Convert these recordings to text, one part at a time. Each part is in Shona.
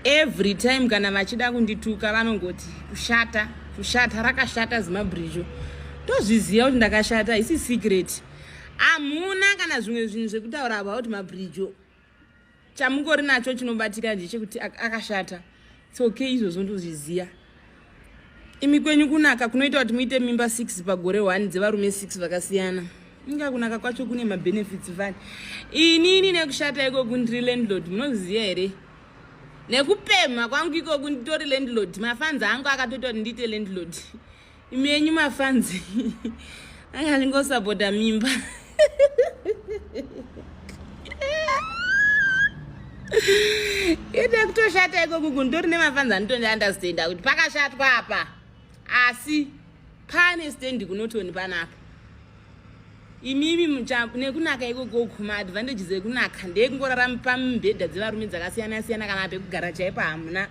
every time kana vachida kundituka vanongoti kushata rakashata zimabhirijo. Tozviziva kuti ndakashata, isi secret. Hamuna kana zvimwe zvinhu zvekutaura about mabhirijo. Chamungori nacho chinobatika ndechekuti akashata. It's okay, izvozvo ndozviziva. Imi kwenyu kunaka kunoita kuti muite mimba 6 pagore 1 dzevarume 6 vakasiyana. Inga kunaka kwacho kune mabenefits vani. Inini nekushata iko kundiri landlord munoziva here? Nekupema kwangu iko kunditori landlord. Mafanzi angu akatota kuti ndiite landlord. Imi yenyu mafanzi angangosapota mimba. Ite kutoshata iko kundori nemafanzi anotondi understand kuti pakashatwa apa. Asi pane stand kunotoni panapa. Imimi muchapu nekunaka iko kuma advantages ekunaka ndekungorara pamibhedha dzevarume dzakasiyana siyana kana pekugara chaipo hamuna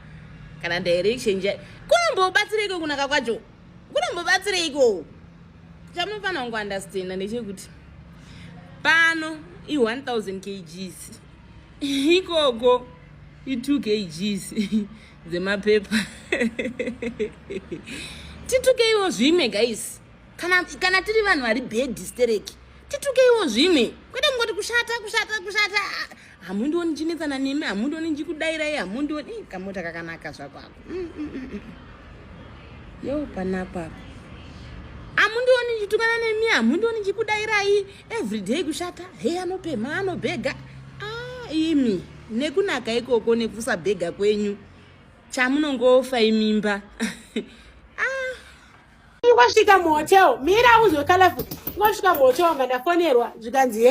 kana direction kunombobatsira iko kunaka kwacho. Kunombobatsira iko. Chamunofana kungo understand ndechekuti pano i1000 kgs. Ikoko i2 kgs dzemapepa. Titukeiwo zvimwe guys. Kana tiri vanhu vari bed stereki. Titukeiwo zvimwe. Kwete ngoti kushata. Hamundioni chinetsana nemi, hamundioni nchikudairai, hamundioni kamota kakanaka zvakwako. Yo panapa. Hamundioni nchitukana nemi, hamundioni nchikudairai. Everyday kushata. Hey anopema, anobhega. Imi nekunaka ikoko nekusabhega kwenyu. Chamunongofa imimba. Wasvika muhotel mira uzwe colorful. Wasvika muhotel mandafonerwa zvikanzi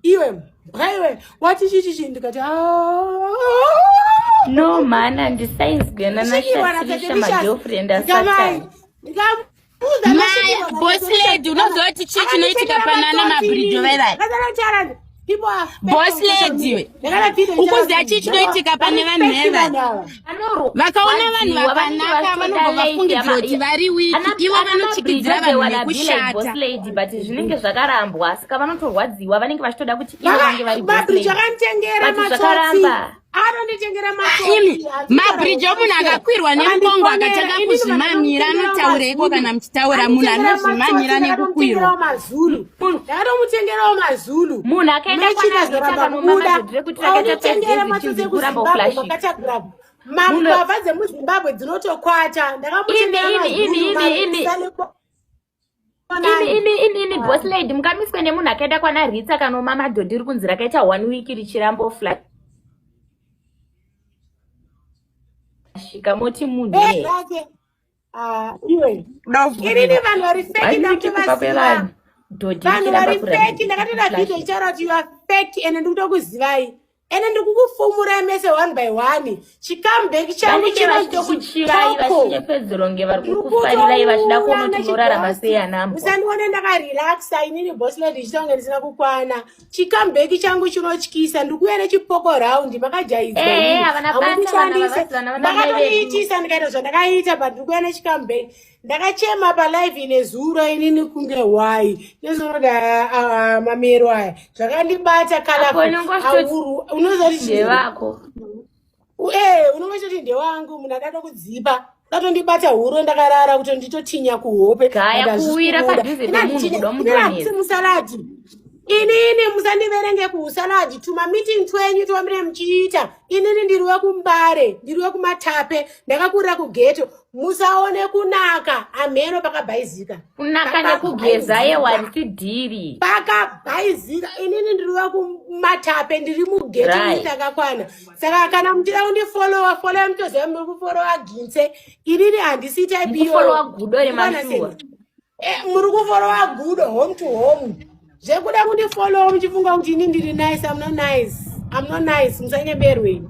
iwe haiwe wati chichi ndikati no man and science gana na shatirisha my girlfriend asata. My boss lady unozoti chichi chinoitika panana mabhirijo verai. Boss lady ukuziya chichi chinoitika pane vanhu verai. Vakaona vanhu vakanaka vanobva kuti vari wiki ivo vanochikidzira vanhu nekushata. Boss lady but zvinenge zvakarambwa saka vanotorwadziwa vanenge vachitoda kuti ivo vange vari boss lady. Zvakaramba. Mabhirijo munhu akakwirwa nemukongo akatanga kuzvimamira anotaura iko kana muchitaura munhu anozvimamira nekukwirwa. Ndakamutengerawo mazulu. Munhu akaenda kwanaZvitakanomamazvidhire kuti rakatapedzezi chizikuramba uflashika. Mbavha dzemuZimbabwe dzinotokwata. Ndakamutengera ini boss lady mukamiswe nemunhu akaenda kwanaRitsa kanoma madhodhi iri kunzi rakaita 1 week richiramba uflashika. Shikamoti munhu iwe irini vanhu vari fake ndakuvasiva vanhu vari fake ndakatoda video ichara kuti you are fake ende ndikutokuzivai ende ndikukufumurai mese 1 by 1 chikambeki changu chinotokuchirako pedzoronge vari kukufarirai vachida kuona kuti morarama sei anambo musandione ndakarelaxa inini boss lady chitonge ndisina kukwana chikambeki changu chinotyisa ndikuya nechipoko round makajaizwa ndakatoiitisa ndikaita zvandakaita but ndikuya nechikambeki ndakachema palive nezuro inini kunge why nezvinoda mamero aya zvakandibata kalauru unozoti ndevako unongoti ndewangu munhu akada kudzipa katondibata huro ndakarara kuti nditotinya kuhope gaya kuwira padhuze nemunhu mudomutonera musaladi inini musandiverenge kuusaladi tuma meeting twenyu tombire muchiita inini ndiri wekumbare ndiri wekumatape ndakakurira kugeto musaone kunaka amheno pakabhaizika kunaka nekugeza yewansidhiri pakabhaizika inini ndiri wekumatape ndiri mugeto ndakakwana saka kana muchida kundifollowa follow mutoziva muri kufolowa ginse inini handisi type iyo kufolowa gudo remashuwa muri kufolowa gudo home to home zvekuda kundifollow muchifunga kuti ini ndiri nice I'm not nice musanyeberwe